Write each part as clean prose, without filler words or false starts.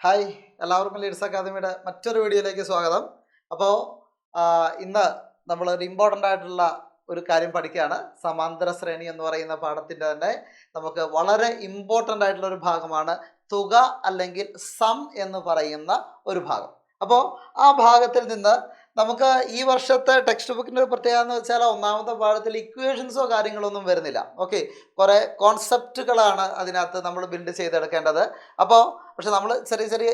Hi, എല്ലാവർക്കും Leeds അക്കാദമിയുടെ മറ്റൊരു വീഡിയോയിലേക്ക് സ്വാഗതം. അപ്പോൾ ഇന്ന് നമ്മൾ ഒരു ഇമ്പോർട്ടൻ്റ് ആയിട്ടുള്ള ഒരു കാര്യം പഠിക്കുകയാണ്. സമാന്തര ശ്രേണി എന്ന് പറയുന്ന പാഠത്തിൻ്റെ തന്നെ നമുക്ക് വളരെ ഇമ്പോർട്ടൻ്റ് ആയിട്ടുള്ള ഒരു ഭാഗമാണ് തുക അല്ലെങ്കിൽ സം എന്ന് പറയുന്ന ഒരു ഭാഗം. അപ്പോൾ ആ ഭാഗത്തിൽ നിന്ന് നമുക്ക് ഈ വർഷത്തെ ടെക്സ്റ്റ് ബുക്കിൻ്റെ ഒരു പ്രത്യേകത എന്ന് വെച്ചാൽ ഒന്നാമത്തെ പാഠത്തിൽ ഇക്വേഷൻസോ കാര്യങ്ങളൊന്നും വരുന്നില്ല. ഓക്കെ, കുറേ കോൺസെപ്റ്റുകളാണ് അതിനകത്ത് നമ്മൾ ബിൽഡ് ചെയ്തെടുക്കേണ്ടത്. അപ്പോൾ പക്ഷെ നമ്മൾ ചെറിയ ചെറിയ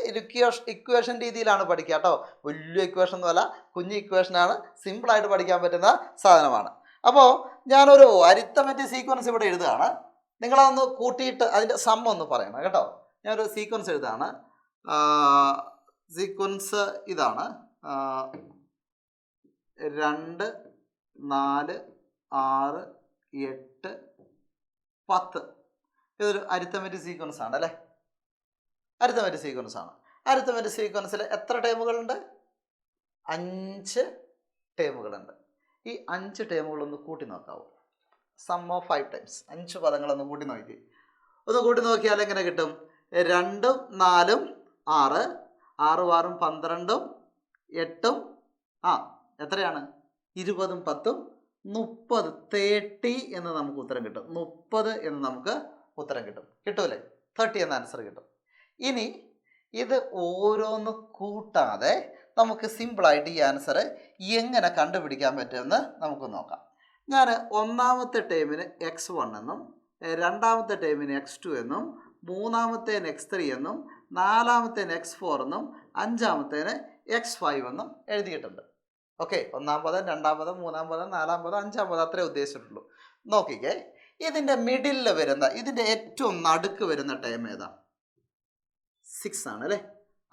ഇക്വേഷൻ രീതിയിലാണ് പഠിക്കുക കേട്ടോ. വലിയ ഇക്വേഷൻ ഒന്നുമല്ല, കുഞ്ഞു ഇക്വേഷനാണ്, സിമ്പിളായിട്ട് പഠിക്കാൻ പറ്റുന്ന സാധനമാണ്. അപ്പോൾ ഞാനൊരു അരിത്തമെറ്റിക് സീക്വൻസ് ഇവിടെ എഴുതുകയാണ്. നിങ്ങളതൊന്ന് കൂട്ടിയിട്ട് അതിൻ്റെ സം ഒന്ന് പറയണം കേട്ടോ. ഞാനൊരു സീക്വൻസ് എഴുതുകയാണ്. സീക്വൻസ് ഇതാണ് 2, 4, 6, 8, 10. ഇതൊരു അരിത്തമെറ്റിക് സീക്വൻസ് ആണ് അല്ലേ? അരിത്തമെറ്റിക് സീക്വൻസ് ആണ്. അരിത്തമെറ്റിക് സീക്വൻസിൽ എത്ര ടേമുകളുണ്ട്? 5 ടേമുകളുണ്ട്. ഈ 5 ടേമുകളൊന്ന് കൂട്ടി നോക്കാവൂ. സം ഓഫ് 5 ടൈംസ് 5 പദങ്ങളൊന്ന് കൂട്ടി നോക്കി. ഒന്ന് കൂട്ടി നോക്കിയാൽ എങ്ങനെ കിട്ടും? 2, 4, 6, 6, 6, 12, 8, എത്രയാണ്? 20, 10, 30, 30 എന്ന് നമുക്ക് ഉത്തരം കിട്ടും. 30 എന്ന് നമുക്ക് ഉത്തരം കിട്ടും. കിട്ടൂലേ? 30 എന്ന ആൻസർ കിട്ടും. ഇനി ഇത് ഓരോന്ന് കൂട്ടാതെ നമുക്ക് സിമ്പിളായിട്ട് ഈ ആൻസർ എങ്ങനെ കണ്ടുപിടിക്കാൻ പറ്റുമെന്ന് നമുക്ക് നോക്കാം. ഞാൻ ഒന്നാമത്തെ ടേമിന് x1 എന്നും, രണ്ടാമത്തെ ടേമിന് x2 എന്നും, മൂന്നാമത്തേന് x3 എന്നും, നാലാമത്തേന് x4 എന്നും, അഞ്ചാമത്തേന് x5 എന്നും എഴുതിയിട്ടുണ്ട്. ഓക്കെ, ഒന്നാം പദം, രണ്ടാം പദം, മൂന്നാം പദം, നാലാം പദം, അഞ്ചാം പദം, അത്രേ ഉദ്ദേശിച്ചിട്ടുള്ളൂ. നോക്കിക്കേ, ഇതിൻ്റെ മിഡിലിൽ വരുന്ന, ഇതിൻ്റെ ഏറ്റവും നടുക്ക് വരുന്ന ടേം ഏതാ? 6 ആണ് അല്ലേ?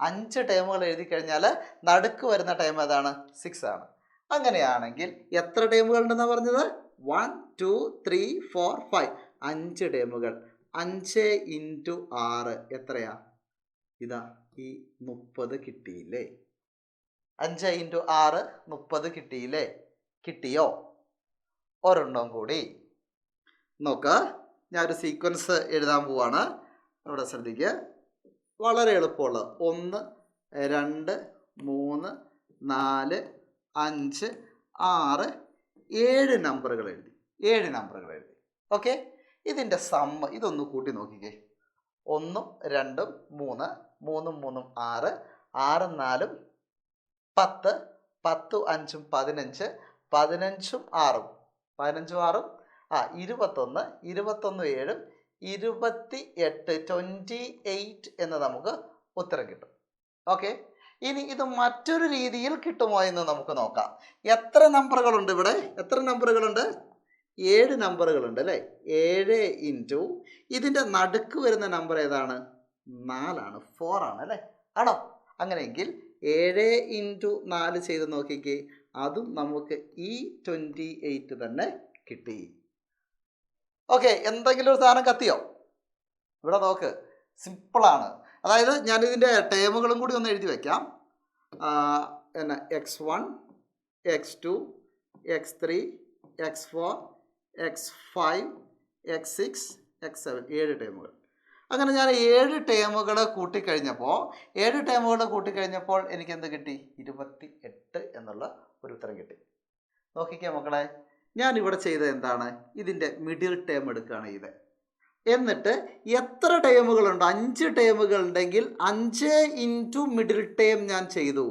5 ടേമുകൾ എഴുതി കഴിഞ്ഞാൽ നടുക്ക് വരുന്ന ടേം ഏതാണ്? 6 ആണ്. അങ്ങനെയാണെങ്കിൽ എത്ര ടേമുകൾ ഉണ്ടെന്നാണ് പറഞ്ഞത്? 1, 2, 3, 4, 5. 5 ടേമുകൾ. 5 × 6 എത്രയാ? ഇതാ ഈ 30 കിട്ടിയില്ലേ? 5 × 6 30 കിട്ടിയില്ലേ? കിട്ടിയോ? ഒരെണ്ണം കൂടി നോക്ക്. ഞാനൊരു സീക്വൻസ് എഴുതാൻ പോവാണ്. അവിടെ ശ്രദ്ധിക്കുക. വളരെ എളുപ്പമുള്ള 1, 2, 3, 4, 5, 6, 7 നമ്പറുകൾ എഴുതി. 7 നമ്പറുകൾ എഴുതി. ഓക്കെ, ഇതിൻ്റെ സമ്മ് ഇതൊന്ന് കൂട്ടി നോക്കിക്കേ. 1, 2, 3, 3, 3, 6, 6, 4, 10, 10, 5, 15, 15, 6, 15, 6, 21, 21, 7, 28, 28 എന്ന് നമുക്ക് ഉത്തരം കിട്ടും. ഓക്കെ, ഇനി ഇത് മറ്റൊരു രീതിയിൽ കിട്ടുമോ എന്ന് നമുക്ക് നോക്കാം. എത്ര നമ്പറുകളുണ്ട് ഇവിടെ? എത്ര നമ്പറുകളുണ്ട്? 7 നമ്പറുകളുണ്ട് അല്ലേ? 7 × ഇതിൻ്റെ നടുക്ക് വരുന്ന നമ്പർ ഏതാണ്? 4 ആണ്, 4 ആണ് അല്ലേ? ആണോ? അങ്ങനെയെങ്കിൽ 7 × 4 ചെയ്ത് നോക്കിക്കേ. അതും നമുക്ക് ഈ 28 തന്നെ കിട്ടി. ഓക്കെ, എന്തെങ്കിലും ഒരു സാധനം കത്തിയോ? ഇവിടെ നോക്ക്, സിമ്പിളാണ്. അതായത് ഞാനിതിൻ്റെ ടേമുകളും കൂടി ഒന്ന് എഴുതി വയ്ക്കാം. എന്നാ x1, x2, x3, x4, x5, x6, x7, 7 ടേമുകൾ. അങ്ങനെ ഞാൻ 7 ടേമുകൾ കൂട്ടിക്കഴിഞ്ഞപ്പോൾ എനിക്ക് എന്ത് കിട്ടി? 28 എന്നുള്ള ഒരു ഉത്തരം കിട്ടി. നോക്കിക്കേ മക്കളെ, ഞാൻ ഇവിടെ ചെയ്തത് എന്താണ്? ഇതിൻ്റെ മിഡിൽ ടേം എടുക്കുകയാണ് ഇത്. എന്നിട്ട് എത്ര ടേമുകളുണ്ട്? 5 ടേമുകൾ ഉണ്ടെങ്കിൽ 5 × മിഡിൽ ടേം ഞാൻ ചെയ്തു.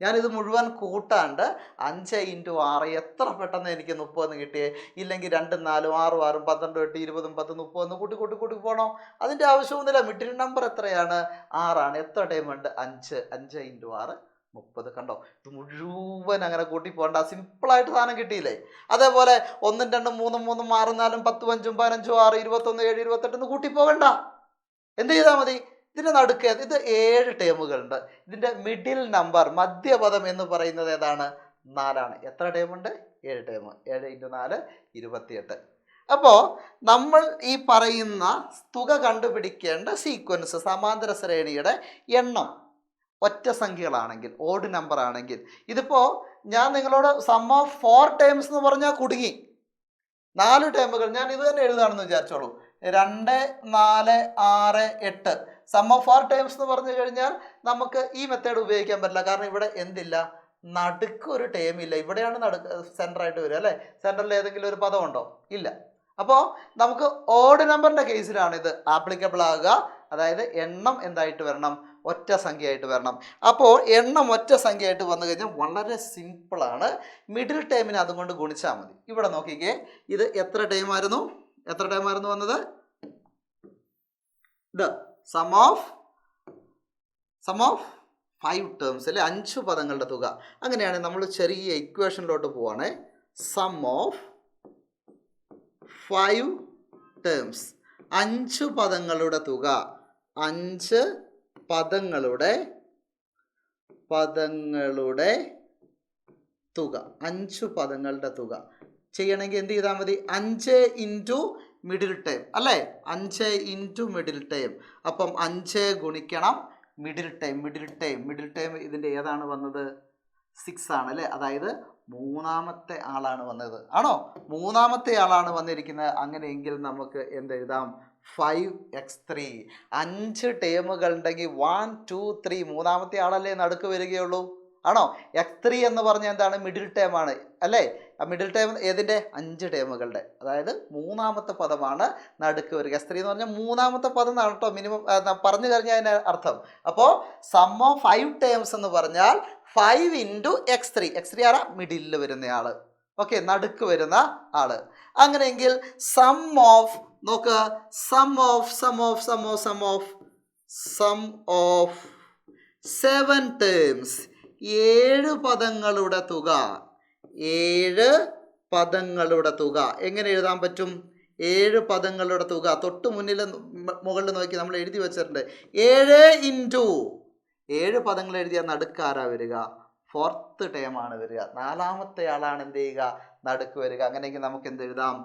ഞാനിത് മുഴുവൻ കൂട്ടാണ്ട് 5 × 6 എത്ര പെട്ടെന്ന് എനിക്ക് 30 കിട്ടിയേ? ഇല്ലെങ്കിൽ 2, 4, 6, 6, 12, 8, 20, 10, 30 കൂട്ടി പോകണോ? അതിൻ്റെ ആവശ്യമൊന്നുമില്ല. മിഡിൽ നമ്പർ എത്രയാണ്? 6 ആണ്. എത്ര ടൈം ഉണ്ട്? 5. 5 × 6 30. കണ്ടോ? ഇത് മുഴുവൻ അങ്ങനെ കൂട്ടി പോകണ്ട, സിമ്പിളായിട്ട് സാധനം കിട്ടിയില്ലേ? അതേപോലെ 1, 2, 3, 3, 6, 4, 10, 5, 15, 6, 21, 7, 28 കൂട്ടി പോകണ്ട. എന്ത് ചെയ്താൽ മതി? ഇതിൻ്റെ നടുക്ക് ഇത് 7 ടേമുകളുണ്ട്. ഇതിൻ്റെ മിഡിൽ നമ്പർ, മധ്യപദം എന്ന് പറയുന്നത് ഏതാണ്? 4 ആണ്. എത്ര ടേമുണ്ട്? 7 ടേം. 7 × 4 28. അപ്പോൾ നമ്മൾ ഈ പറയുന്ന തുക കണ്ടുപിടിക്കേണ്ട സീക്വൻസ്, സമാന്തര ശ്രേണിയുടെ എണ്ണം ഒറ്റ സംഖ്യകളാണെങ്കിൽ, ഓഡ് നമ്പർ ആണെങ്കിൽ, ഇതിപ്പോൾ ഞാൻ നിങ്ങളോട് സം ഓഫ് 4 ടേംസ് എന്ന് പറഞ്ഞാൽ കുടുങ്ങി. 4 ടേമുകൾ ഞാൻ ഇത് തന്നെ എഴുതാണെന്ന് വിചാരിച്ചോളൂ. 2, 4, 6, 8 സം ഓഫ് ആർ ടേംസ് എന്ന് പറഞ്ഞു കഴിഞ്ഞാൽ നമുക്ക് ഈ മെത്തേഡ് ഉപയോഗിക്കാൻ പറ്റില്ല. കാരണം ഇവിടെ എന്തില്ല, നടുക്ക് ഒരു ടേം ഇല്ല. ഇവിടെയാണ് നടുക്ക് സെൻറ്ററായിട്ട് വരിക അല്ലേ. സെൻറ്ററിൽ ഏതെങ്കിലും ഒരു പദം ഉണ്ടോ? ഇല്ല. അപ്പോൾ നമുക്ക് ഓഡ് നമ്പറിൻ്റെ കേസിലാണ് ഇത് ആപ്ലിക്കബിൾ ആകുക. അതായത് എണ്ണം എന്തായിട്ട് വരണം, ഒറ്റ സംഖ്യയായിട്ട് വരണം. അപ്പോൾ എണ്ണം ഒറ്റ സംഖ്യയായിട്ട് വന്നു കഴിഞ്ഞാൽ വളരെ സിമ്പിളാണ്. മിഡിൽ ടേമിന് അതുകൊണ്ട് ഗുണിച്ചാൽ മതി. ഇവിടെ നോക്കിക്കേ, ഇത് എത്ര ടൈമായിരുന്നു വന്നത്? ഇത് സം ഓഫ് 5 ടേംസ് അല്ലെ, 5 പദങ്ങളുടെ തുക. അങ്ങനെയാണ് നമ്മൾ ചെറിയ ഇക്വേഷനിലോട്ട് പോവാണ്. സം ഓഫ് 5 ടേംസ്, 5 പദങ്ങളുടെ തുക, 5 പദങ്ങളുടെ തുക, 5 പദങ്ങളുടെ തുക ചെയ്യണമെങ്കിൽ എന്ത് ചെയ്താൽ മതി? 5 ഇൻറ്റു മിഡിൽ ടൈം അല്ലേ, 5 ഇൻറ്റു മിഡിൽ ടൈം. അപ്പം 5 ഗുണിക്കണം മിഡിൽ ടൈം ഇതിൻ്റെ ഏതാണ് വന്നത്? 6 ആണ് അല്ലേ. അതായത് മൂന്നാമത്തെ ആളാണ് വന്നത്. ആണോ? മൂന്നാമത്തെ ആളാണ് വന്നിരിക്കുന്നത്. അങ്ങനെയെങ്കിൽ നമുക്ക് എന്തെഴുതാം? 5x3. 5 ടേമുകൾ ഉണ്ടെങ്കിൽ 1 2 3 മൂന്നാമത്തെ ആളല്ലേ നടുക്ക് വരികയുള്ളൂ. ആണോ? x3 എന്ന് പറഞ്ഞാൽ എന്താണ്? മിഡിൽ ടേം ആണ് അല്ലേ. ആ മിഡിൽ ടേം ഏതിൻ്റെ? 5 ടേമുകളുടെ. അതായത് മൂന്നാമത്തെ പദമാണ് നടുക്ക് വരിക. x3 എന്ന് പറഞ്ഞാൽ മൂന്നാമത്തെ പദം എന്നാണ് കേട്ടോ മിനിമം പറഞ്ഞു കഴിഞ്ഞാൽ അതിൻ്റെ അർത്ഥം. അപ്പോൾ സം ഓഫ് 5 ടേംസ് എന്ന് പറഞ്ഞാൽ 5 ഇൻറ്റു x3 ആരാ? മിഡിലിൽ വരുന്ന ആള്. ഓക്കെ, നടുക്ക് വരുന്ന ആള്. അങ്ങനെയെങ്കിൽ സം ഓഫ് നോക്ക്, സം ഓഫ് 7 ടേംസ്, 7 പദങ്ങളുടെ തുക. 7 പദങ്ങളുടെ തുക എങ്ങനെ എഴുതാൻ പറ്റും? 7 പദങ്ങളുടെ തുക തൊട്ട് മുകളിൽ നോക്കി നമ്മൾ എഴുതി വെച്ചിട്ടുണ്ട്. 7 ഇൻറ്റു 7 പദങ്ങൾ എഴുതിയാൽ നടുക്കാരാ വരിക? 4th ടേമാണ് വരിക. നാലാമത്തെ ആളാണ് എന്ത് ചെയ്യുക? നടുക്ക് വരിക. അങ്ങനെയെങ്കിൽ നമുക്ക് എന്ത് എഴുതാം?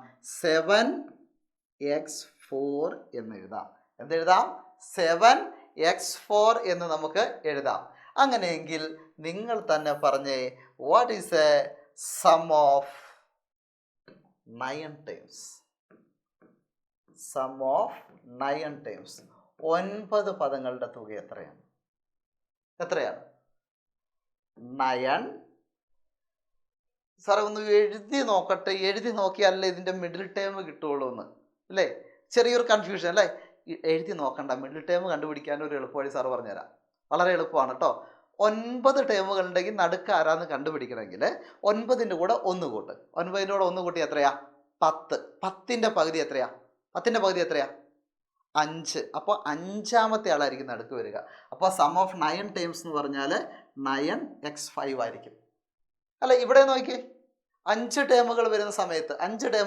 7x4 എന്ന് എഴുതാം. എന്തെഴുതാം? 7x4 എന്ന് നമുക്ക് എഴുതാം. അങ്ങനെയെങ്കിൽ നിങ്ങൾ തന്നെ പറഞ്ഞേ, what is a sum of 9 times? Sum of 9 times, 9 പദങ്ങളുടെ തുക എത്രയാണ്? 9. സാറേ ഒന്ന് എഴുതി നോക്കട്ടെ. എഴുതി നോക്കിയാലല്ലേ ഇതിൻ്റെ മിഡിൽ ടേം കിട്ടുള്ളൂ എന്ന് അല്ലേ. ചെറിയൊരു കൺഫ്യൂഷൻ അല്ലേ. എഴുതി നോക്കണ്ട, മിഡിൽ ടേം കണ്ടുപിടിക്കാൻ ഒരു എളുപ്പവഴി സാറ് പറഞ്ഞുതരാം. വളരെ എളുപ്പമാണ് കേട്ടോ. 9 ടേമുകൾ ഉണ്ടെങ്കിൽ നടുക്ക് ആരാന്ന് കണ്ടുപിടിക്കണമെങ്കിൽ 9ൻ്റെ കൂടെ 1 കൂട്ട്. 9ൻ്റെ കൂടെ 1 കൂട്ടി എത്രയാ? 10. 10ൻ്റെ പകുതി എത്രയാ? 5. അപ്പോൾ 5ാമത്തെ ആളായിരിക്കും നടുക്ക് വരിക. അപ്പോൾ സം ഓഫ് 9 ടൈംസ് എന്ന് പറഞ്ഞാൽ 9x5 ആയിരിക്കും അല്ല. ഇവിടെ നോക്കി, 5 ടേമുകൾ വരുന്ന സമയത്ത് 5ൻ്റെ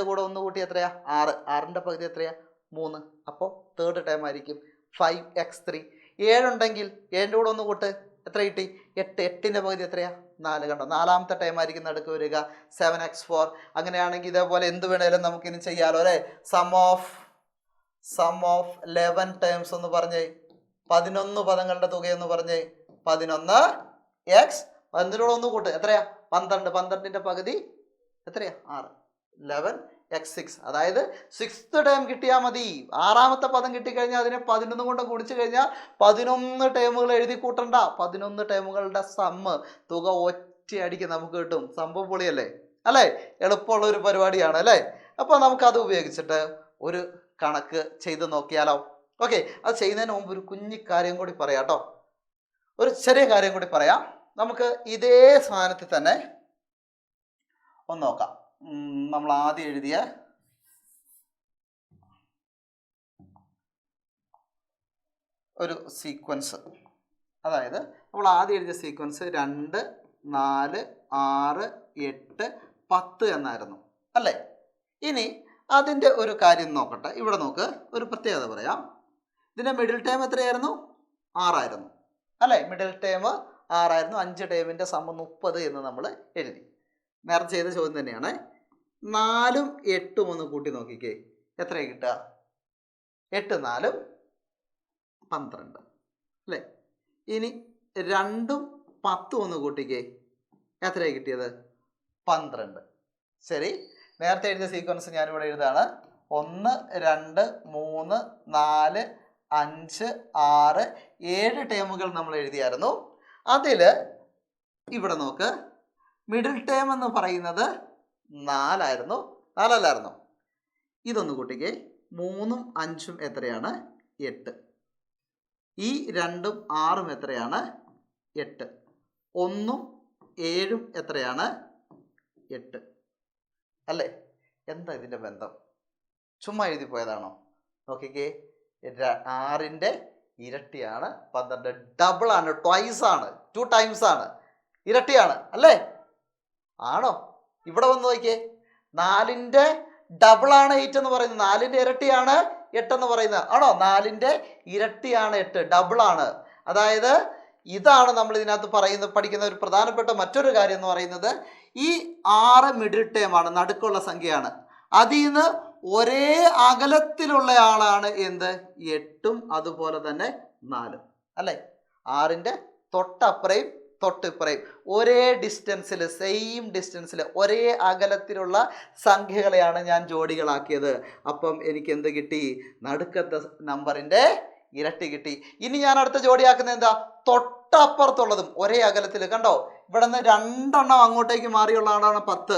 കൂടെ 1 കൂട്ടി എത്രയാ? 6. 6ൻ്റെ പകുതി എത്രയാ? 3. അപ്പോൾ 3rd ടൈം ആയിരിക്കും 5x3. 7 ഉണ്ടെങ്കിൽ 7ൻ്റെ കൂടെ 1 കൂട്ട് എത്ര കിട്ടി? 8. 8ൻ്റെ പകുതി എത്രയാ? 4. കണ്ടോ? 4ാമത്തെ ടൈം ആയിരിക്കും നടുക്ക് വരിക. 7x4. അങ്ങനെയാണെങ്കിൽ ഇതേപോലെ എന്ത് വേണേലും നമുക്കിനി ചെയ്യാലോ അല്ലേ. സം ഓഫ് 11 ടേംസ് എന്ന് പറഞ്ഞേ, 11 പദങ്ങളുടെ തുകയെന്ന് പറഞ്ഞേ. 11x 11 1 കൂട്ട് എത്രയാ? 12. 12ൻ്റെ പകുതി എത്രയാ? 6. 11x6. അതായത് 6th ടേം കിട്ടിയാൽ മതി. 6ാമത്തെ പദം കിട്ടിക്കഴിഞ്ഞാൽ അതിനെ 11 കൊണ്ട് ഗുണിച്ചു കഴിഞ്ഞാൽ 11 ടേമുകൾ എഴുതി കൂട്ടണ്ട. 11 ടേമുകളുടെ സമ്മ് തുക ഒറ്റയടിക്ക് നമുക്ക് കിട്ടും. സംഭവം പൊളിയല്ലേ അല്ലേ. എളുപ്പമുള്ള ഒരു പരിപാടിയാണ് അല്ലേ. അപ്പോൾ നമുക്കത് ഉപയോഗിച്ചിട്ട് ഒരു കണക്ക് ചെയ്ത് നോക്കിയാലോ? ഓക്കെ, അത് ചെയ്യുന്നതിന് മുമ്പ് ഒരു കുഞ്ഞി കാര്യം കൂടി പറയാം കേട്ടോ. ഒരു ചെറിയ കാര്യം കൂടി പറയാം. നമുക്ക് ഇതേ സാധനത്തിൽ തന്നെ ഒന്ന് നോക്കാം. നമ്മൾ ആദ്യം എഴുതിയ ഒരു സീക്വൻസ്, അതായത് നമ്മൾ ആദ്യം എഴുതിയ സീക്വൻസ് 2 4 6 8 10 എന്നായിരുന്നു അല്ലേ. ഇനി അതിൻ്റെ ഒരു കാര്യം നോക്കട്ടെ. ഇവിടെ നോക്ക്, ഒരു പ്രത്യേകത പറയാം. ഇതിൻ്റെ മിഡിൽ ടൈം എത്രയായിരുന്നു? 6 ആയിരുന്നു അല്ലേ. മിഡിൽ ടൈം 6 ആയിരുന്നു. 5 ടൈമിൻ്റെ സമ്മ് 30 എന്ന് നമ്മൾ എഴുതി. നേരത്തെ ചെയ്ത ചോദ്യം തന്നെയാണ്. 4ഉം 8ഉം ഒന്ന് കൂട്ടി നോക്കിക്കേ, എത്രയാണ് കിട്ടുക? 8 4 12 അല്ലേ. ഇനി 2ഉം 10ഉം ഒന്ന് കൂട്ടിക്കേ, എത്രയാണ് കിട്ടിയത്? 12. ശരി, നേരത്തെ എഴുതിയ സീക്വൻസ് ഞാനിവിടെ എഴുതാണ്. 1 2 3 4 5, 6, 7 ടേമുകൾ നമ്മൾ എഴുതിയായിരുന്നു. അതിൽ ഇവിടെ നോക്ക്, മിഡിൽ ടേം എന്ന് പറയുന്നത് 4 ആയിരുന്നു, 4 അല്ലായിരുന്നു. ഇതൊന്ന് കൂട്ടിക്കേ, 3ഉം 5ഉം എത്രയാണ്? 8. ഈ 2ഉം 6ഉം എത്രയാണ്? 8. 1ഉം 7ഉം എത്രയാണ്? 8 അല്ലേ? എന്താ ഇതിൻ്റെ ബന്ധം? ചുമ്മാ എഴുതി പോയതാണോ? നോക്കിക്കേ, 6ൻ്റെ ഇരട്ടിയാണ് 12. ഡബിൾ ആണ്, ട്വൈസ് ആണ്, 2 ടൈംസ് ആണ്, ഇരട്ടിയാണ് അല്ലേ? ആണോ? ഇവിടെ വന്ന് നോക്കിയേ, 4ൻ്റെ ഡബിൾ ആണ് 8 എന്ന് പറയുന്നത്, 4ൻ്റെ ഇരട്ടിയാണ് 8 എന്ന് പറയുന്നത്. ആണോ? 4ൻ്റെ ഇരട്ടിയാണ് 8, ഡബിൾ ആണ്. അതായത് ഇതാണ് നമ്മൾ ഇതിനകത്ത് പഠിക്കുന്ന ഒരു പ്രധാനപ്പെട്ട മറ്റൊരു കാര്യം എന്ന് പറയുന്നത്, ഈ 6 മിഡിൽ ടേം ആണ്, നടുക്കുള്ള സംഖ്യയാണ്. അതിൽ നിന്ന് ഒരേ അകലത്തിലുള്ള ആളാണ് എന്ത്? 8ഉം അതുപോലെ തന്നെ 4ഉം അല്ലേ? 6ൻ്റെ തൊട്ടപ്പുറയും തൊട്ടിപ്പുറയും ഒരേ ഡിസ്റ്റൻസിൽ, സെയിം ഡിസ്റ്റൻസിൽ, ഒരേ അകലത്തിലുള്ള സംഖ്യകളെയാണ് ഞാൻ ജോഡികളാക്കിയത്. അപ്പം എനിക്ക് എന്ത് കിട്ടി? നടുക്കത്തെ നമ്പറിൻ്റെ ഇരട്ടി കിട്ടി. ഇനി ഞാൻ അടുത്ത ജോഡിയാക്കുന്നത് എന്താ? തൊട്ടപ്പുറത്തുള്ളതും ഒരേ അകലത്തിൽ. കണ്ടോ, ഇവിടെ നിന്ന് 2 എണ്ണം അങ്ങോട്ടേക്ക് മാറിയുള്ള ആളാണ് 10.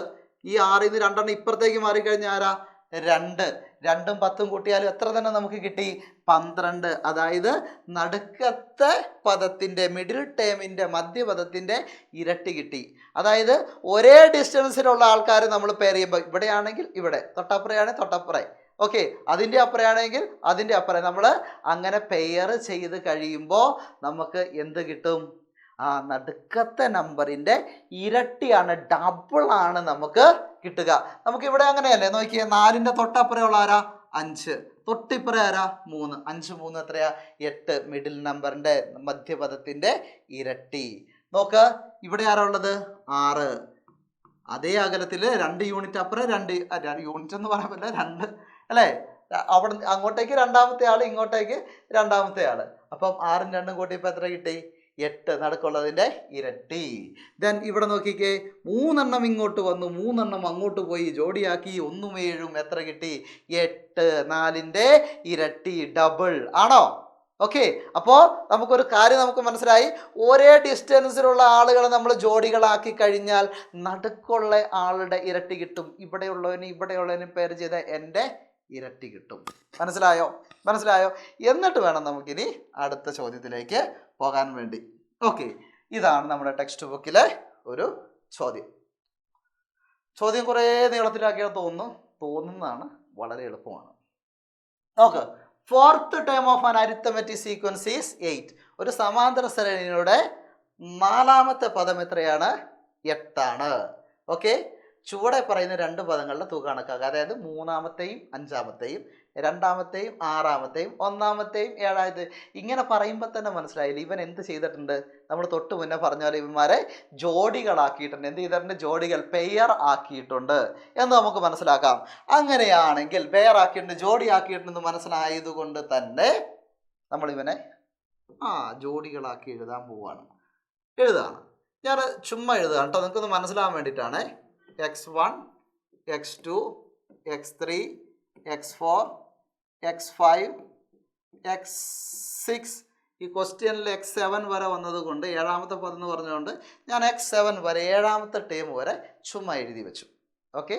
ഈ 6ൽ നിന്ന് 2 എണ്ണം ഇപ്പുറത്തേക്ക് മാറിക്കഴിഞ്ഞാൽ ആരാ? 2. 2ഉം 10ഉം കൂട്ടിയാലും എത്ര തന്നെ നമുക്ക് കിട്ടി? 12. അതായത് നടുക്കത്തെ പദത്തിൻ്റെ, മിഡിൽ ടേമിൻ്റെ, മധ്യപദത്തിൻ്റെ ഇരട്ടി കിട്ടി. അതായത് ഒരേ ഡിസ്റ്റൻസിലുള്ള ആൾക്കാർ നമ്മൾ പെയർ ചെയ്യുമ്പോൾ, ഇവിടെയാണെങ്കിൽ ഇവിടെ, തൊട്ടപ്പുറയാണെങ്കിൽ തൊട്ടപ്പുറം, ഓക്കെ, അതിൻ്റെ അപ്പുറയാണെങ്കിൽ അതിൻ്റെ അപ്പുറം, നമ്മൾ അങ്ങനെ പെയർ ചെയ്ത് കഴിയുമ്പോൾ നമുക്ക് എന്ത് കിട്ടും? ആ നടുക്കത്തെ നമ്പറിൻ്റെ ഇരട്ടിയാണ്, ഡബിൾ ആണ് നമുക്ക് കിട്ടുക. നമുക്ക് ഇവിടെ അങ്ങനെയല്ലേ? നോക്കിയേ, 4ൻ്റെ തൊട്ടപ്പുറയുള്ള ആരാ? 5. തൊട്ടിപ്പുറം ആരാ? 3. 5 3 എത്രയാ? 8. മിഡിൽ നമ്പറിൻ്റെ, മധ്യപദത്തിൻ്റെ ഇരട്ടി. നോക്ക്, ഇവിടെ ആരാ ഉള്ളത്? 6. അതേ അകലത്തിൽ 2 യൂണിറ്റ് അപ്പുറം, 2 യൂണിറ്റ് എന്ന് പറയാൻ പറ്റില്ല, 2 അല്ലേ? അവിടെ അങ്ങോട്ടേക്ക് രണ്ടാമത്തെ ആൾ, ഇങ്ങോട്ടേക്ക് രണ്ടാമത്തെ ആൾ. അപ്പം 6ഉം 2ഉം കൂട്ടിയപ്പോൾ എത്ര കിട്ടി? 8. നടുക്കുള്ളതിൻ്റെ ഇരട്ടി. ദെൻ ഇവിടെ നോക്കിക്കേ, 3 എണ്ണം ഇങ്ങോട്ട് വന്നു, 3 എണ്ണം അങ്ങോട്ട് പോയി, ജോഡിയാക്കി 1ഉം 7ഉം എത്ര കിട്ടി? 8. 4ൻ്റെ ഇരട്ടി, ഡബിൾ ആണോ? ഓക്കെ, അപ്പോൾ നമുക്കൊരു കാര്യം നമുക്ക് മനസ്സിലായി, ഒരേ ഡിസ്റ്റൻസിലുള്ള ആളുകളെ നമ്മൾ ജോഡികളാക്കി കഴിഞ്ഞാൽ നടുക്കുള്ള ആളുടെ ഇരട്ടി കിട്ടും. ഇവിടെയുള്ളവനും പേര് ചെയ്ത എൻ്റെ ഇരട്ടി കിട്ടും. മനസ്സിലായോ? എന്നിട്ട് വേണം നമുക്കിനി അടുത്ത ചോദ്യത്തിലേക്ക് പോകാൻ വേണ്ടി. ഓക്കെ, ഇതാണ് നമ്മുടെ ടെക്സ്റ്റ് ബുക്കിലെ ഒരു ചോദ്യം. കുറേ നീളത്തിലാക്കിയാൽ തോന്നുന്നതാണ്, വളരെ എളുപ്പമാണ്. നോക്ക്, 4th term of an arithmetic sequence is 8. ഒരു സമാന്തര ശ്രേണിയുടെ 4ാമത്തെ പദം എത്രയാണ്? 8 ആണ്. ഓക്കെ, ചുവടെ പറയുന്ന 2 പദങ്ങളുടെ തുക കണക്കാക്കുക. അതായത് 3ാമത്തെയും 5ാമത്തെയും, 2ാമത്തെയും 6ാമത്തെയും, 1ാമത്തെയും 7ാമത്തെയും. ഇങ്ങനെ പറയുമ്പോൾ തന്നെ മനസ്സിലായില്ല ഇവൻ എന്ത് ചെയ്തിട്ടുണ്ട്? നമ്മൾ തൊട്ട് മുന്നേ പറഞ്ഞ പോലെ ഇവന്മാരെ ജോഡികളാക്കിയിട്ടുണ്ട്. എന്ത് ചെയ്തിട്ടുണ്ട്? ജോഡികൾ, പെയർ ആക്കിയിട്ടുണ്ട് എന്ന് നമുക്ക് മനസ്സിലാക്കാം. അങ്ങനെയാണെങ്കിൽ പെയർ ആക്കിയിട്ടുണ്ട്, ജോഡി ആക്കിയിട്ടുണ്ടെന്ന് മനസ്സിലായതുകൊണ്ട് തന്നെ നമ്മളിവനെ ജോഡികളാക്കി എഴുതാൻ പോവാണ്. ഞാൻ ചുമ്മാ എഴുതുകയാണ് കേട്ടോ, നിങ്ങൾക്കൊന്ന് മനസ്സിലാവാൻ വേണ്ടിയിട്ടാണ്. x1, x2, x3, x4, x5, x6. ഈ ക്വസ്റ്റ്യനിൽ x7 വരെ വന്നത് കൊണ്ട്, 7ാമത്തെ പദം എന്ന് പറഞ്ഞുകൊണ്ട് ഞാൻ x7 വരെ, 7ാമത്തെ ടേം വരെ ചുമ്മാ എഴുതി വെച്ചു. ഓക്കെ,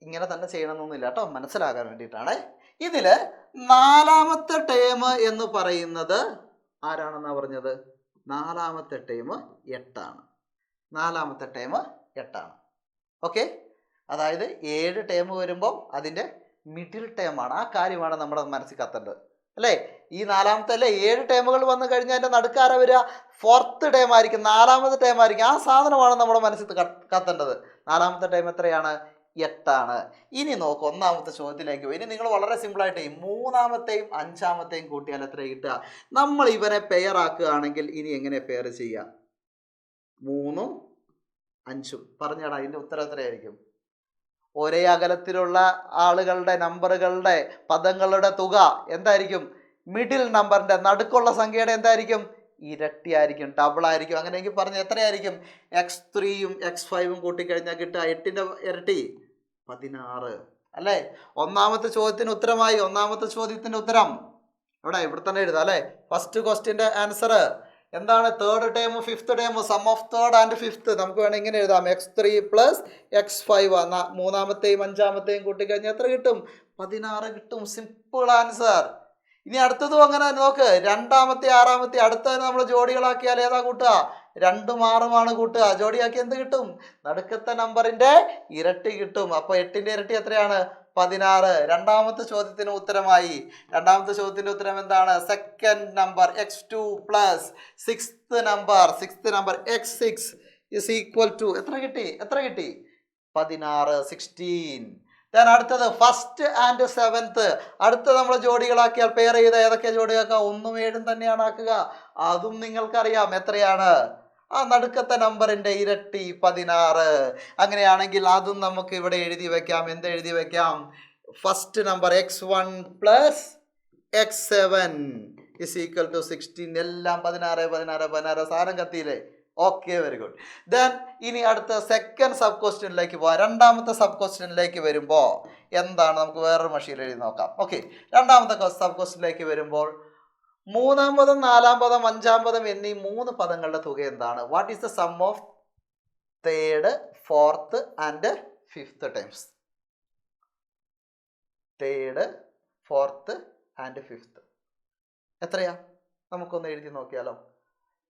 ഇങ്ങനെ തന്നെ ചെയ്യണമെന്നൊന്നുമില്ല കേട്ടോ, മനസ്സിലാകാൻ വേണ്ടിയിട്ടാണ്. ഇതിൽ 4ാമത്തെ ടേം എന്ന് പറയുന്നത് ആരാണെന്നാണ് പറഞ്ഞത്? 4ാമത്തെ ടേം 8 ആണ്. 4ാമത്തെ ടേം 8 ആണ്. ഓക്കെ, അതായത് 7 ടേം വരുമ്പോൾ അതിൻ്റെ മിഡിൽ ടേമാണ്. ആ കാര്യമാണ് നമ്മുടെ മനസ്സിൽ കത്തേണ്ടത് അല്ലേ? ഈ 4ാമത്തെ അല്ലേ, 7 ടേമുകൾ വന്നു കഴിഞ്ഞാൽ അതിൻ്റെ നടുക്കാര വരിക 4th ടേം ആയിരിക്കും, 4ാമത്തെ ടേം ആയിരിക്കും. ആ സാധനമാണ് നമ്മുടെ മനസ്സിൽ കത്തേണ്ടത്. 4ാമത്തെ ടേം എത്രയാണ്? 8 ആണ്. ഇനി നോക്ക്, 1ാമത്തെ ചോദ്യത്തിലേക്ക് പോയി. ഇനി നിങ്ങൾ വളരെ സിമ്പിളായിട്ട് 3ാമത്തെയും 5ാമത്തെയും കൂട്ടിയാൽ എത്ര കിട്ടുക? നമ്മൾ ഇവനെ പെയർ ആക്കുകയാണെങ്കിൽ ഇനി എങ്ങനെ പെയർ ചെയ്യുക? 3ഉം 5ഉം പറഞ്ഞാടാ, ഇതിൻ്റെ ഉത്തരം എത്രയായിരിക്കും? ഒരേ അകലത്തിലുള്ള ആളുകളുടെ നമ്പറുകളുടെ പദങ്ങളുടെ തുക എന്തായിരിക്കും? മിഡിൽ നമ്പറിൻ്റെ, നടുക്കുള്ള സംഖ്യയുടെ എന്തായിരിക്കും? ഇരട്ടിയായിരിക്കും, ഡബിൾ ആയിരിക്കും. അങ്ങനെയെങ്കിൽ പറഞ്ഞ് എത്രയായിരിക്കും? x3ഉം x5ഉം കൂട്ടിക്കഴിഞ്ഞാൽ കിട്ടുക 8ൻ്റെ ഇരട്ടി 16 അല്ലേ? 1ാമത്തെ ചോദ്യത്തിന് ഉത്തരമായി. 1ാമത്തെ ചോദ്യത്തിൻ്റെ ഉത്തരം ഇവിടെ തന്നെ എഴുതാം അല്ലേ. ഫസ്റ്റ് ക്വസ്റ്റ്യൻ്റെ ആൻസർ എന്താണ്? Third term fifth term sum of third and fifth നമുക്ക് വേണമെങ്കിൽ ഇങ്ങനെ എഴുതാം. x3 പ്ലസ് x5 മൂന്നാമത്തെയും അഞ്ചാമത്തെയും കൂട്ടിക്കഴിഞ്ഞാൽ എത്ര കിട്ടും? 16 കിട്ടും. Simple answer. ഇനി അടുത്തതും അങ്ങനെ നോക്ക്. രണ്ടാമത്തെ ആറാമത്തെ അടുത്തതിന് നമ്മൾ ജോഡികളാക്കിയാൽ ഏതാ കൂട്ടുക? 2ഉം 6ഉമാണ് കൂട്ടുക. ജോഡിയാക്കി എന്ത് കിട്ടും? നടുക്കത്തെ നമ്പറിന്റെ ഇരട്ടി കിട്ടും. അപ്പോൾ 8ന്റെ ഇരട്ടി എത്രയാണ്? 16. രണ്ടാമത്തെ ചോദ്യത്തിന് ഉത്തരമായി. രണ്ടാമത്തെ ചോദ്യത്തിന്റെ ഉത്തരം എന്താണ്? Second number x2 plus sixth number x6 is equal to എത്ര കിട്ടി? 16. 16. ഞാൻ അടുത്തത് ഫസ്റ്റ് ആൻഡ് സെവൻത്ത്. അടുത്ത നമ്മൾ ജോഡികളാക്കിയാൽ പെയർ ചെയ്ത ഏതൊക്കെ ജോഡിയാക്കുക? 1ഉം 7ഉം തന്നെയാണ് ആക്കുക. അതും നിങ്ങൾക്കറിയാം എത്രയാണ്? ആ നടുക്കത്തെ നമ്പറിന്റെ ഇരട്ടി 16. അങ്ങനെയാണെങ്കിൽ അതും നമുക്ക് ഇവിടെ എഴുതി വെക്കാം. എന്ത് എഴുതി വെക്കാം? First number x1 plus x7 is equal to 16. എല്ലാം 16 സാധനം കത്തിയില്ലേ? Okay, very good. ദെൻ ഇനി അടുത്ത സെക്കൻഡ് സബ് ക്വസ്റ്റ്യനിലേക്ക് പോവാം. രണ്ടാമത്തെ സബ് ക്വസ്റ്റ്യനിലേക്ക് വരുമ്പോൾ എന്താണ്? നമുക്ക് വേറൊരു മഷീൽ എഴുതി നോക്കാം. ഓക്കെ, രണ്ടാമത്തെ സബ് ക്വസ്റ്റ്യനിലേക്ക് വരുമ്പോൾ മൂന്നാം പദം, നാലാം പദം, അഞ്ചാം പദം എന്നീ 3 പദങ്ങളുടെ തുക എന്താണ്? What is the sum of third, fourth and fifth times? Third, fourth and fifth എത്രയാ? നമുക്കൊന്ന് എഴുതി നോക്കിയാലോ.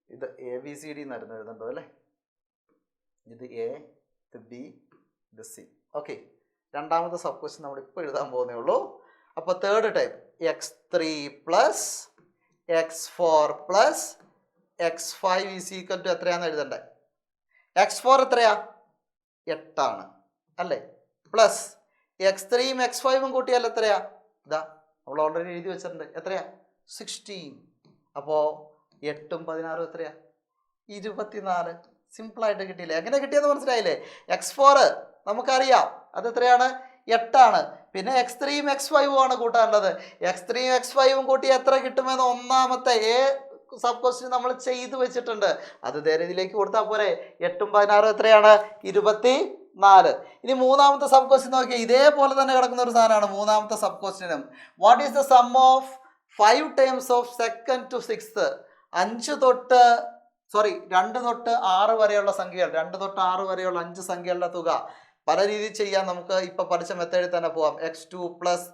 ഇത് ABCD എന്നായിരുന്നു എഴുതേണ്ടത് അല്ലേ. ഇത് A, ഇത് B, ഇത് C. ഓക്കെ, രണ്ടാമത്തെ സബ് ക്വസ്റ്റ്യൻ നമ്മൾ ഇപ്പോൾ എഴുതാൻ പോകുന്നേ ഉള്ളൂ. അപ്പോൾ third time x3 plus x4 plus x5 is equal to എത്രയാണെന്ന് എഴുതണ്ടേ? x4 എത്രയാ? 8 അല്ലേ? പ്ലസ് x3യും x5ഉം കൂട്ടിയാൽ എത്രയാ? ഇതാ നമ്മൾ ഓൾറെഡി എഴുതി വെച്ചിട്ടുണ്ട്. എത്രയാ? 16. അപ്പോൾ 8ഉം 16ഉം എത്രയാ? 24. സിമ്പിളായിട്ട് കിട്ടിയില്ലേ? എങ്ങനെ കിട്ടിയെന്ന് മനസ്സിലായില്ലേ? x4 നമുക്കറിയാം അത് എത്രയാണ്? 8. പിന്നെ x3യും x5ഉം ആണ് കൂട്ടാനുള്ളത്. x3യും x5ഉം കൂട്ടി എത്ര കിട്ടുമെന്ന് ഒന്നാമത്തെ സബ് ക്വസ്റ്റ്യൻ നമ്മൾ ചെയ്തു വെച്ചിട്ടുണ്ട്. അത് ഇതിലേക്ക് കൊടുത്താൽ പോരെ? 8ഉം 16ഉം എത്രയാണ്? 24. ഇനി മൂന്നാമത്തെ സബ് ക്വസ്റ്റ്യൻ നോക്കിയാൽ ഇതേപോലെ തന്നെ കിടക്കുന്ന ഒരു സാധനമാണ് മൂന്നാമത്തെ സബ് ക്വസ്റ്റ്യനും. What is the sum of 5 times of second to sixth? 2 തൊട്ട് 6 വരെയുള്ള സംഖ്യകൾ, 2 തൊട്ട് 6 വരെയുള്ള 5 സംഖ്യകളുടെ തുക പല രീതിയിൽ ചെയ്യാൻ നമുക്ക് ഇപ്പം പഠിച്ച മെത്തേഡിൽ തന്നെ പോവാം. x2 plus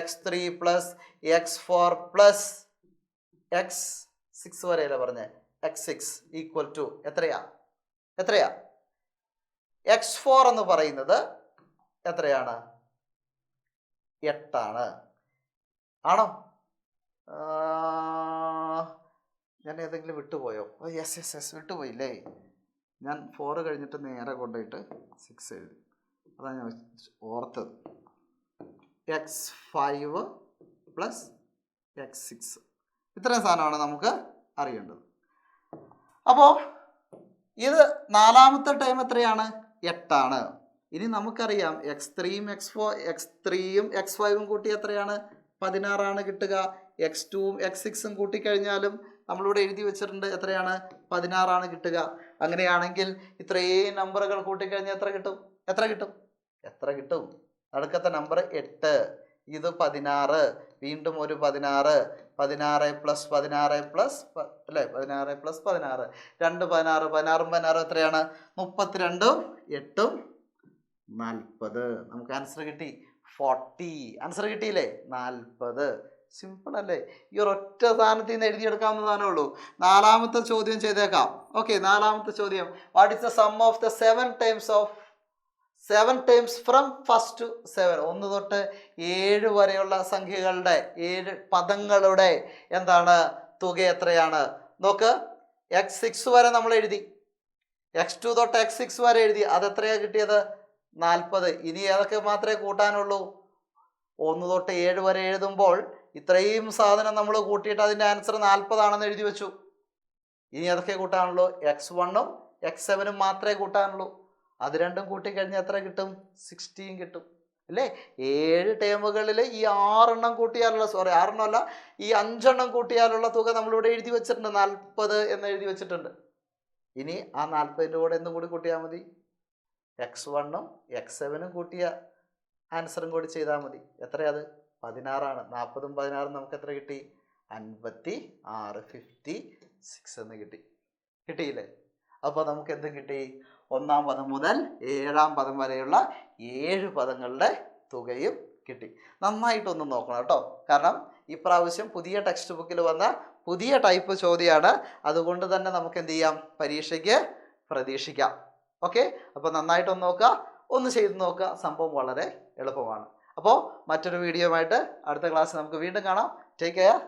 x3 plus x4 plus x6 വരെയല്ലേ പറഞ്ഞേ? x6 ഈക്വൽ ടു എത്രയാ? x4 എന്ന് പറയുന്നത് എത്രയാണ്? 8 ആണോ? ഞാൻ ഏതെങ്കിലും വിട്ടുപോയോ? യെസ് വിട്ടുപോയില്ലേ? ഞാൻ 4 കഴിഞ്ഞിട്ട് നേരെ കൊണ്ടുപോയിട്ട് 6 എഴുതി. അതാണ് ഞാൻ ഓർത്തത്. x5 പ്ലസ് x6 ഇത്രയും സാധനമാണ് നമുക്ക് അറിയേണ്ടത്. അപ്പോൾ ഇത് നാലാമത്തെ ടൈം എത്രയാണ്? 8. ഇനി നമുക്കറിയാം x3യും x5ഉം കൂട്ടി എത്രയാണ്? 16 കിട്ടുക. x2ഉം x6ഉം കൂട്ടിക്കഴിഞ്ഞാലും നമ്മളിവിടെ എഴുതി വെച്ചിട്ടുണ്ട് എത്രയാണ്? 16 കിട്ടുക. അങ്ങനെയാണെങ്കിൽ ഇത്രയും നമ്പറുകൾ കൂട്ടിക്കഴിഞ്ഞാൽ എത്ര കിട്ടും? നടുക്കത്തെ നമ്പർ 8, ഇത് 16, വീണ്ടും ഒരു 16, 16 പ്ലസ് 16 പ്ലസ് അല്ലേ? 16 പ്ലസ് 16, 2 16, 16 എത്രയാണ്? 32ഉം 8ഉം 40. നമുക്ക് ആൻസർ കിട്ടി 40. ആൻസർ കിട്ടിയില്ലേ? 40. സിമ്പിൾ അല്ലേ? ഈ ഒരൊറ്റ സാധനത്തിൽ നിന്ന് എഴുതിയെടുക്കാവുന്ന സാധനമേ ഉള്ളൂ. നാലാമത്തെ ചോദ്യം ചെയ്തേക്കാം. ഓക്കെ, നാലാമത്തെ ചോദ്യം. What is the sum of the 7 times from first to 7? 1 തൊട്ട് 7 വരെയുള്ള സംഖ്യകളുടെ 7 പദങ്ങളുടെ എന്താണ് തുക എത്രയാണ്? നോക്ക്, x6 വരെ നമ്മൾ എഴുതി, x2 തൊട്ട് x6 വരെ എഴുതി. അതെത്രയാണ് കിട്ടിയത്? 40. ഇനി ഏതൊക്കെ മാത്രമേ കൂട്ടാനുള്ളൂ? 1 തൊട്ട് 7 വരെ എഴുതുമ്പോൾ ഇത്രയും സാധനം നമ്മൾ കൂട്ടിയിട്ട് അതിൻ്റെ ആൻസർ 40 എഴുതി വെച്ചു. ഇനി ഏതൊക്കെ കൂട്ടാനുള്ളൂ? x1ഉം x7ഉം മാത്രമേ കൂട്ടാനുള്ളൂ. അത് രണ്ടും കൂട്ടിക്കഴിഞ്ഞാൽ എത്ര കിട്ടും? 16 കിട്ടും അല്ലേ? 7 ടേമുകളിൽ ഈ 6 എണ്ണം കൂട്ടിയാലുള്ള 6 എണ്ണമല്ല, ഈ 5 എണ്ണം കൂട്ടിയാലുള്ള തുക നമ്മളിവിടെ എഴുതി വെച്ചിട്ടുണ്ട്. 40 എന്ന് എഴുതി വെച്ചിട്ടുണ്ട്. ഇനി ആ 40ൻ്റെ കൂടെ എന്തും കൂടി കൂട്ടിയാൽ മതി? x1ഉം x7ഉം കൂട്ടിയ ആൻസറും കൂടി ചെയ്താൽ മതി. എത്രയത്? 16. 40ഉം 16ഉം നമുക്ക് എത്ര കിട്ടി? 56 56 എന്ന് കിട്ടി. കിട്ടിയില്ലേ? അപ്പോൾ നമുക്ക് എന്ത് കിട്ടി? ഒന്നാം പദം മുതൽ 7ാം പദം വരെയുള്ള 7 പദങ്ങളുടെ തുകയും കിട്ടി. നന്നായിട്ടൊന്ന് നോക്കണം കേട്ടോ. കാരണം ഇപ്രാവശ്യം പുതിയ ടെക്സ്റ്റ് ബുക്കിൽ വന്ന പുതിയ ടൈപ്പ് ചോദ്യമാണ്. അതുകൊണ്ട് തന്നെ നമുക്ക് എന്ത് ചെയ്യാം? പരീക്ഷയ്ക്ക് പ്രതീക്ഷിക്കാം. ഓക്കെ, അപ്പോൾ നന്നായിട്ടൊന്ന് നോക്കുക, ഒന്ന് ചെയ്ത് നോക്കുക. സംഭവം വളരെ എളുപ്പമാണ്. അപ്പോൾ മറ്റൊരു വീഡിയോ ആയിട്ട് അടുത്ത ക്ലാസ് നമുക്ക് വീണ്ടും കാണാം. Take care.